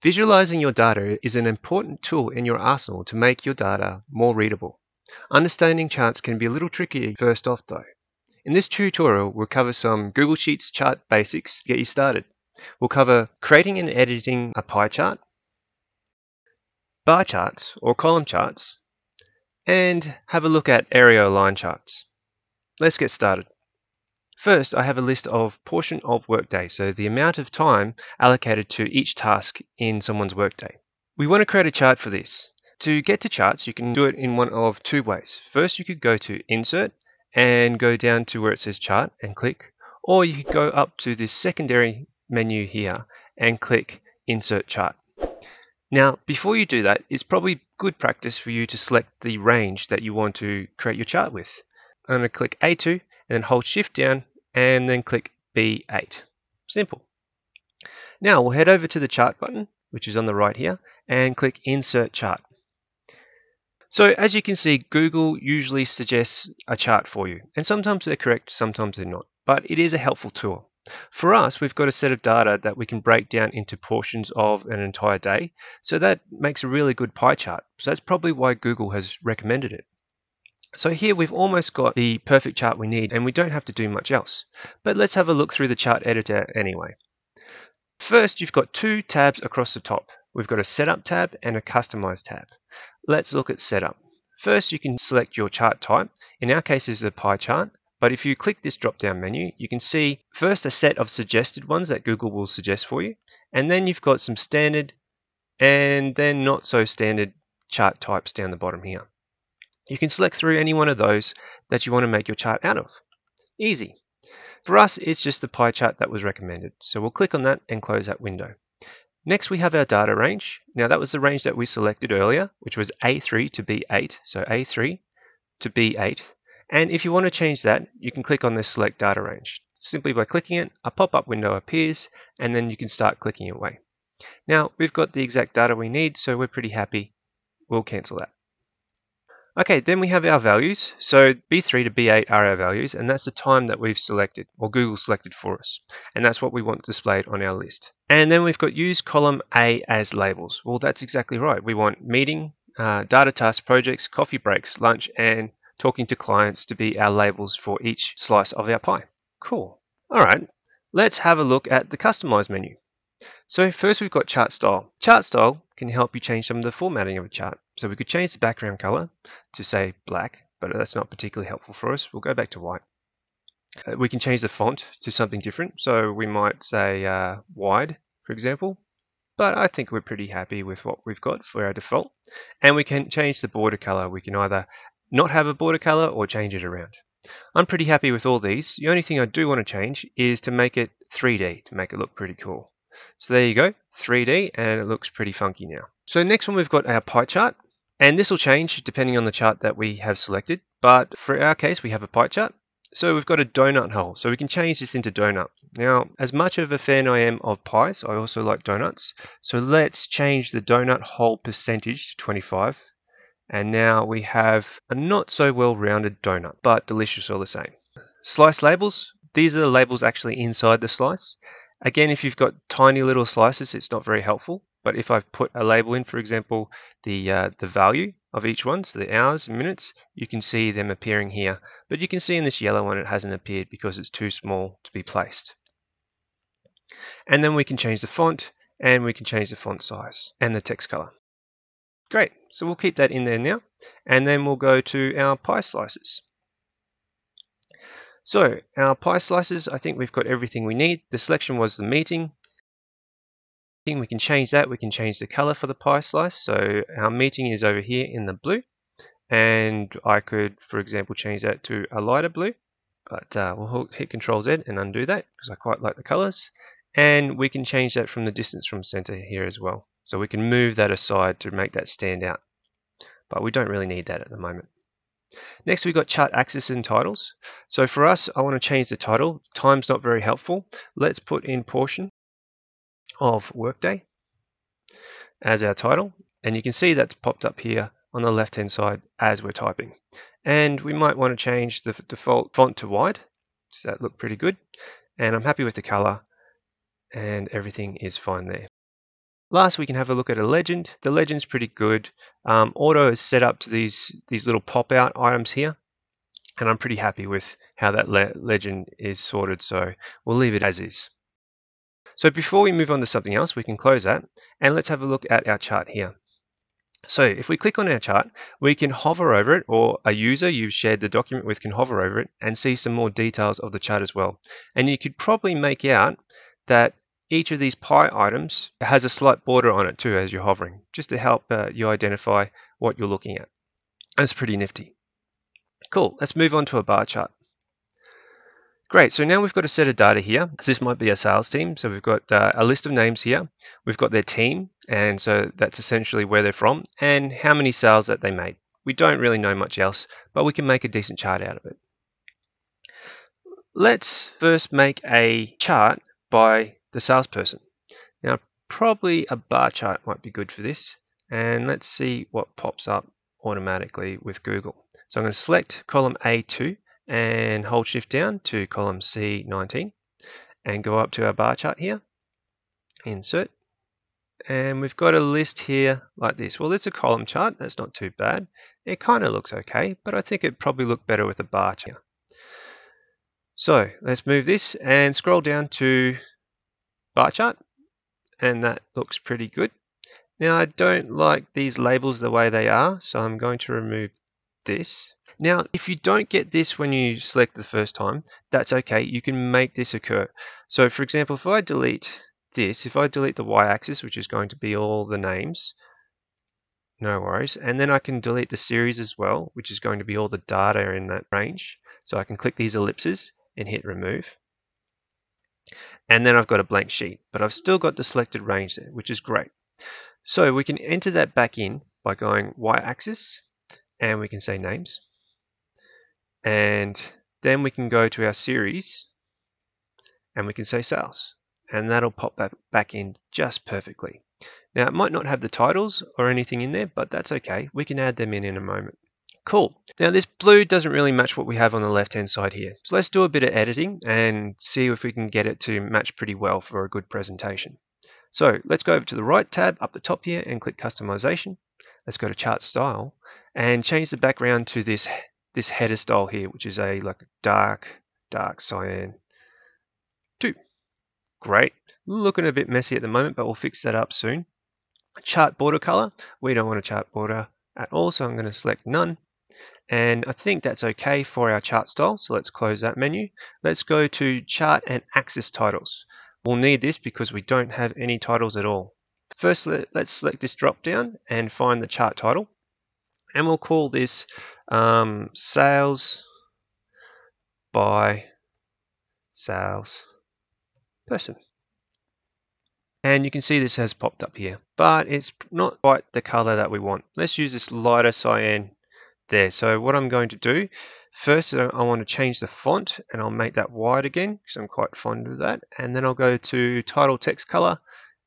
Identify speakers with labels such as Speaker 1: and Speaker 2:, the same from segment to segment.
Speaker 1: Visualizing your data is an important tool in your arsenal to make your data more readable. Understanding charts can be a little tricky first off though. In this tutorial, we'll cover some Google Sheets chart basics to get you started. We'll cover creating and editing a pie chart, bar charts or column charts, and have a look at area line charts. Let's get started. First, I have a list of portion of workday, so the amount of time allocated to each task in someone's workday. We want to create a chart for this. To get to charts, you can do it in one of two ways. First, you could go to Insert and go down to where it says Chart and click, or you could go up to this secondary menu here and click Insert Chart. Now, before you do that, it's probably good practice for you to select the range that you want to create your chart with. I'm going to click A2 and then hold Shift down and then click B8. Simple. Now we'll head over to the chart button, which is on the right here, and click Insert Chart. So as you can see, Google usually suggests a chart for you, and sometimes they're correct, sometimes they're not, but it is a helpful tool. For us, we've got a set of data that we can break down into portions of an entire day, so that makes a really good pie chart. So that's probably why Google has recommended it. So here we've almost got the perfect chart we need, and we don't have to do much else. But let's have a look through the chart editor anyway. First, you've got two tabs across the top. We've got a Setup tab and a Customize tab. Let's look at Setup. First, you can select your chart type. In our case, this is a pie chart. But if you click this drop-down menu, you can see first a set of suggested ones that Google will suggest for you. And then you've got some standard and then not so standard chart types down the bottom here. You can select through any one of those that you want to make your chart out of. Easy. For us, it's just the pie chart that was recommended. So we'll click on that and close that window. Next, we have our data range. Now that was the range that we selected earlier, which was A3 to B8. So A3 to B8. And if you want to change that, you can click on this Select Data Range. Simply by clicking it, a pop-up window appears, and then you can start clicking away. Now, we've got the exact data we need, so we're pretty happy. We'll cancel that. Okay, then we have our values. So B3 to B8 are our values, and that's the time that we've selected, or Google selected for us. And that's what we want displayed on our list. And then we've got use column A as labels. Well, that's exactly right. We want meeting, data tasks, projects, coffee breaks, lunch, and talking to clients to be our labels for each slice of our pie. Cool. All right, let's have a look at the Customize menu. So first we've got Chart Style. Chart Style can help you change some of the formatting of a chart. So we could change the background color to say black, but that's not particularly helpful for us. We'll go back to white. We can change the font to something different. So we might say wide, for example. But I think we're pretty happy with what we've got for our default. And we can change the border color. We can either not have a border color or change it around. I'm pretty happy with all these. The only thing I do want to change is to make it 3D, to make it look pretty cool. So there you go, 3D, and it looks pretty funky now. So next one we've got our pie chart, and this will change depending on the chart that we have selected, but for our case we have a pie chart. So we've got a donut hole, so we can change this into donut. Now, as much of a fan I am of pies, I also like donuts, so let's change the donut hole percentage to 25, and now we have a not so well rounded donut, but delicious all the same. Slice labels, these are the labels actually inside the slice. Again, if you've got tiny little slices, it's not very helpful. But if I put a label in, for example, the value of each one, so the hours and minutes, you can see them appearing here. But you can see in this yellow one, it hasn't appeared because it's too small to be placed. And then we can change the font, and we can change the font size and the text color. Great, so we'll keep that in there now. And then we'll go to our pie slices. So our pie slices, I think we've got everything we need. The selection was the meeting. We can change that. We can change the color for the pie slice. So our meeting is over here in the blue. And I could, for example, change that to a lighter blue. But we'll hit Control Z and undo that because I quite like the colors. And we can change that from the distance from center here as well. So we can move that aside to make that stand out. But we don't really need that at the moment. Next we've got chart axis and titles. So for us, I want to change the title. Time's not very helpful. Let's put in portion of workday as our title. And you can see that's popped up here on the left hand side as we're typing. And we might want to change the default font to wide. Does that look pretty good? And I'm happy with the color and everything is fine there. Last, we can have a look at a legend. The legend's pretty good. Auto is set up to these little pop-out items here, and I'm pretty happy with how that legend is sorted, so we'll leave it as is. So before we move on to something else, we can close that, and let's have a look at our chart here. So if we click on our chart, we can hover over it, or a user you've shared the document with can hover over it and see some more details of the chart as well. And you could probably make out that each of these pie items has a slight border on it too as you're hovering, just to help you identify what you're looking at. That's pretty nifty. Cool, let's move on to a bar chart. Great, so now we've got a set of data here. So this might be a sales team. So we've got a list of names here. We've got their team, and so that's essentially where they're from, and how many sales that they made. We don't really know much else, but we can make a decent chart out of it. Let's first make a chart by the salesperson. Now, probably a bar chart might be good for this, and let's see what pops up automatically with Google. So I'm going to select column A2 and hold shift down to column C19 and go up to our bar chart here, insert, and we've got a list here like this. Well, it's a column chart, that's not too bad. It kind of looks okay, but I think it'd probably look better with a bar chart. So let's move this and scroll down to bar chart, and that looks pretty good. Now I don't like these labels the way they are, so I'm going to remove this. Now, if you don't get this when you select the first time, that's okay. You can make this occur. So for example, if I delete this, if I delete the y-axis, which is going to be all the names, no worries. And then I can delete the series as well, which is going to be all the data in that range. So I can click these ellipses and hit remove. And then I've got a blank sheet, but I've still got the selected range there, which is great. So we can enter that back in by going y-axis, and we can say names. And then we can go to our series and we can say sales, and that'll pop that back in just perfectly. Now it might not have the titles or anything in there, but that's okay. We can add them in a moment. Cool. Now this blue doesn't really match what we have on the left hand side here. So let's do a bit of editing and see if we can get it to match pretty well for a good presentation. So let's go over to the right tab up the top here and click customization. Let's go to chart style and change the background to this header style here, which is like dark cyan 2. Great. Looking a bit messy at the moment, but we'll fix that up soon. Chart border color. We don't want a chart border at all, so I'm going to select none. And I think that's okay for our chart style, so let's close that menu. Let's go to chart and axis titles. We'll need this because we don't have any titles at all. First, let's select this drop down and find the chart title. And we'll call this sales by sales person. And you can see this has popped up here, but it's not quite the color that we want. Let's use this lighter cyan there. So what I'm going to do, first I want to change the font, and I'll make that white again because I'm quite fond of that. And then I'll go to title text color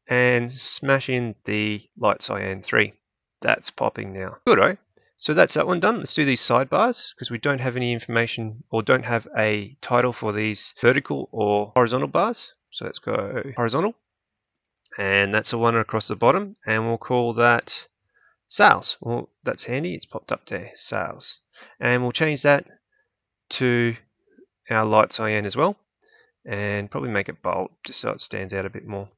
Speaker 1: and smash in the light cyan 3. That's popping now. Good, eh? So that's that one done. Let's do these sidebars because we don't have any information or don't have a title for these vertical or horizontal bars. So let's go horizontal, and that's the one across the bottom, and we'll call that sales. Well, that's handy. It's popped up there, sales. And we'll change that to our light cyan as well, and probably make it bold just so it stands out a bit more.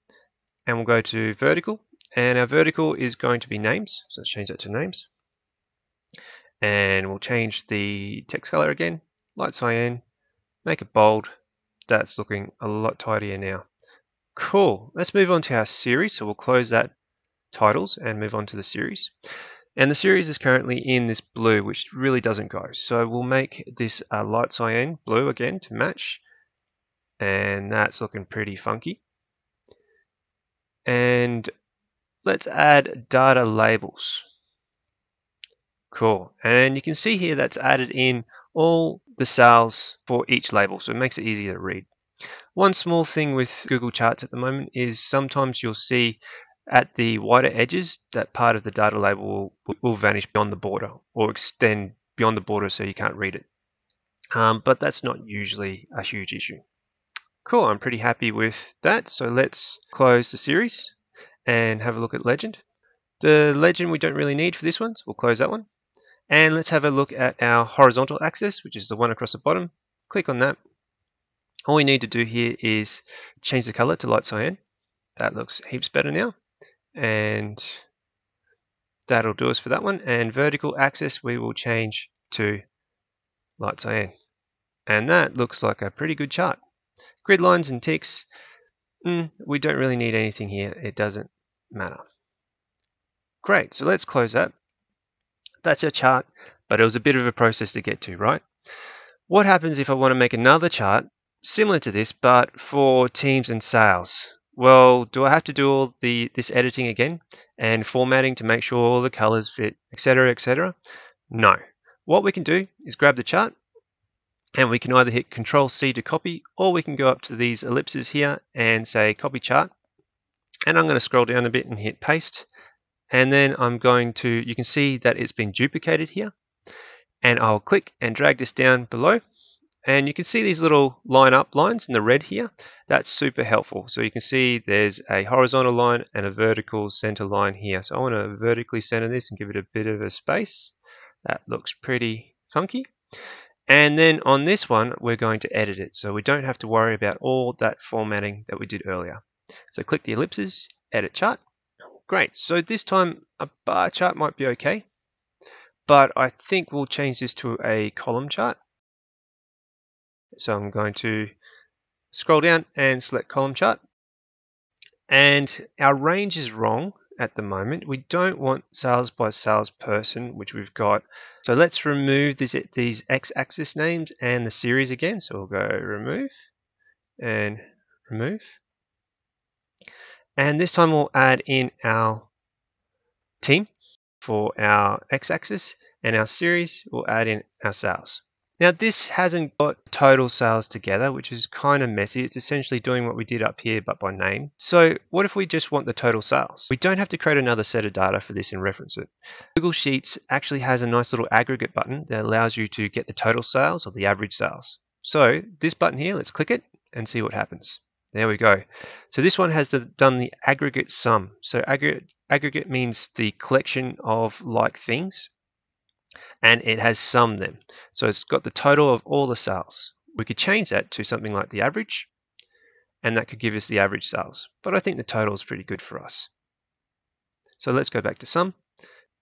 Speaker 1: And we'll go to vertical, and our vertical is going to be names. So let's change that to names. And we'll change the text color again, light cyan, make it bold. That's looking a lot tidier now. Cool. Let's move on to our series. So we'll close that titles and move on to the series. And the series is currently in this blue, which really doesn't go. So we'll make this a light cyan blue again to match. And that's looking pretty funky. And let's add data labels. Cool. And you can see here that's added in all the sales for each label, so it makes it easier to read. One small thing with Google Charts at the moment is sometimes you'll see at the wider edges that part of the data label will vanish beyond the border or extend beyond the border so you can't read it. But that's not usually a huge issue. Cool, I'm pretty happy with that. So let's close the series and have a look at legend. The legend we don't really need for this one, so we'll close that one. And let's have a look at our horizontal axis, which is the one across the bottom. Click on that. All we need to do here is change the color to light cyan. That looks heaps better now. And that'll do us for that one. And vertical axis we will change to light cyan. And that looks like a pretty good chart. Grid lines and ticks, we don't really need anything here. It doesn't matter. Great, so let's close that. That's our chart, but it was a bit of a process to get to, right? What happens if I want to make another chart similar to this, but for teams and sales? Well, do I have to do all this editing again and formatting to make sure all the colors fit, etc., etc.? No. What we can do is grab the chart, and we can either hit Control C to copy, or we can go up to these ellipses here and say copy chart. And I'm going to scroll down a bit and hit paste. And then I'm going to, you can see that it's been duplicated here. And I'll click and drag this down below. And you can see these little line up lines in the red here. That's super helpful. So you can see there's a horizontal line and a vertical center line here. So I want to vertically center this and give it a bit of a space. That looks pretty funky. And then on this one, we're going to edit it. So we don't have to worry about all that formatting that we did earlier. So click the ellipses, edit chart. Great. So this time a bar chart might be okay. But I think we'll change this to a column chart. So I'm going to scroll down and select column chart. And our range is wrong at the moment. We don't want sales by salesperson, which we've got. So let's remove these x-axis names and the series again. So we'll go remove and remove. And this time we'll add in our team for our x-axis, and our series will add in our sales. Now this hasn't got total sales together, which is kind of messy. It's essentially doing what we did up here, but by name. So what if we just want the total sales? We don't have to create another set of data for this and reference it. Google Sheets actually has a nice little aggregate button that allows you to get the total sales or the average sales. So this button here, let's click it and see what happens. There we go. So this one has done the aggregate sum. So aggregate means the collection of like things, and it has summed them. So it's got the total of all the sales. We could change that to something like the average, and that could give us the average sales. But I think the total is pretty good for us. So let's go back to sum.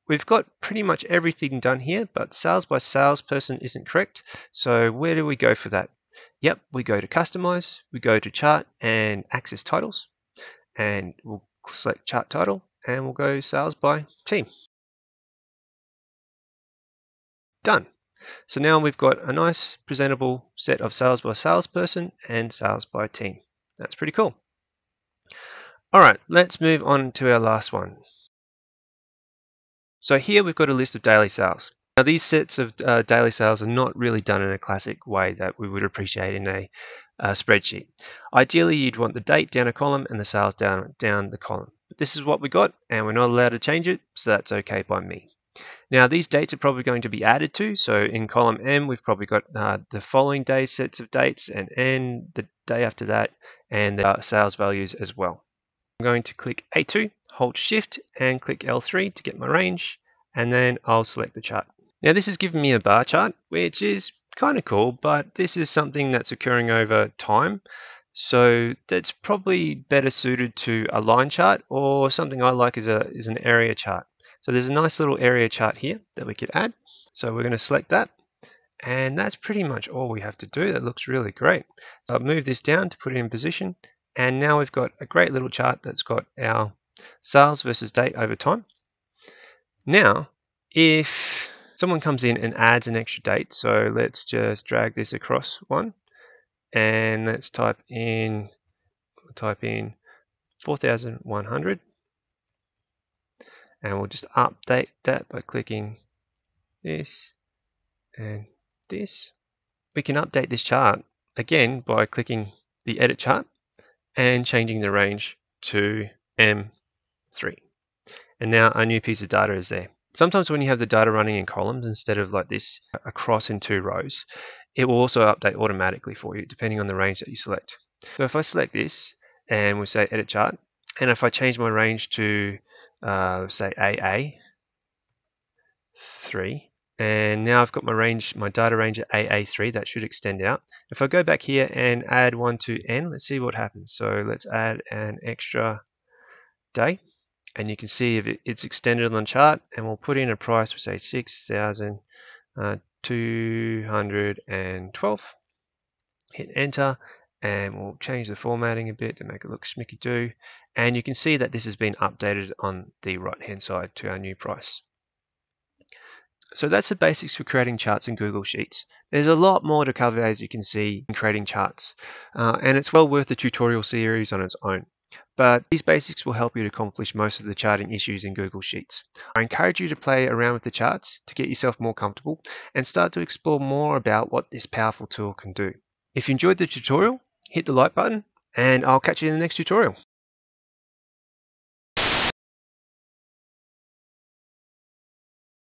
Speaker 1: We've got pretty much everything done here, but sales by salesperson isn't correct. So where do we go for that? Yep, we go to customize, we go to chart and access titles, and we'll select chart title, and we'll go sales by team. Done. So now we've got a nice presentable set of sales by salesperson and sales by team. That's pretty cool. All right, let's move on to our last one. So here we've got a list of daily sales. Now these sets of daily sales are not really done in a classic way that we would appreciate in a spreadsheet. Ideally, you'd want the date down a column and the sales down the column. But this is what we got, and we're not allowed to change it, so that's okay by me. Now these dates are probably going to be added to, so in column M we've probably got the following day's sets of dates, and N the day after that, and the sales values as well. I'm going to click A2, hold Shift and click L3 to get my range, and then I'll select the chart. Now this has given me a bar chart, which is kind of cool, but this is something that's occurring over time. So that's probably better suited to a line chart, or something I like is an area chart. So there's a nice little area chart here that we could add. So we're going to select that, and that's pretty much all we have to do. That looks really great. So I'll move this down to put it in position, and now we've got a great little chart that's got our sales versus date over time. Now, if someone comes in and adds an extra date, so let's just drag this across one, and let's type in 4,100, and we'll just update that by clicking this and this. We can update this chart again by clicking the edit chart and changing the range to M3. And now our new piece of data is there. Sometimes when you have the data running in columns instead of like this across in 2 rows, it will also update automatically for you depending on the range that you select. So if I select this and we say edit chart, And if I change my range to, say AA3, and now I've got my data range at AA3, that should extend out. If I go back here and add one to N, let's see what happens. So let's add an extra day, and you can see if it's extended on the chart, and we'll put in a price, we'll say 6,212. Hit enter, and we'll change the formatting a bit to make it look smicky-doo, and you can see that this has been updated on the right hand side to our new price. So that's the basics for creating charts in Google Sheets. There's a lot more to cover, as you can see, in creating charts, and it's well worth the tutorial series on its own. But these basics will help you to accomplish most of the charting issues in Google Sheets. I encourage you to play around with the charts to get yourself more comfortable and start to explore more about what this powerful tool can do. If you enjoyed the tutorial, hit the like button, and I'll catch you in the next tutorial.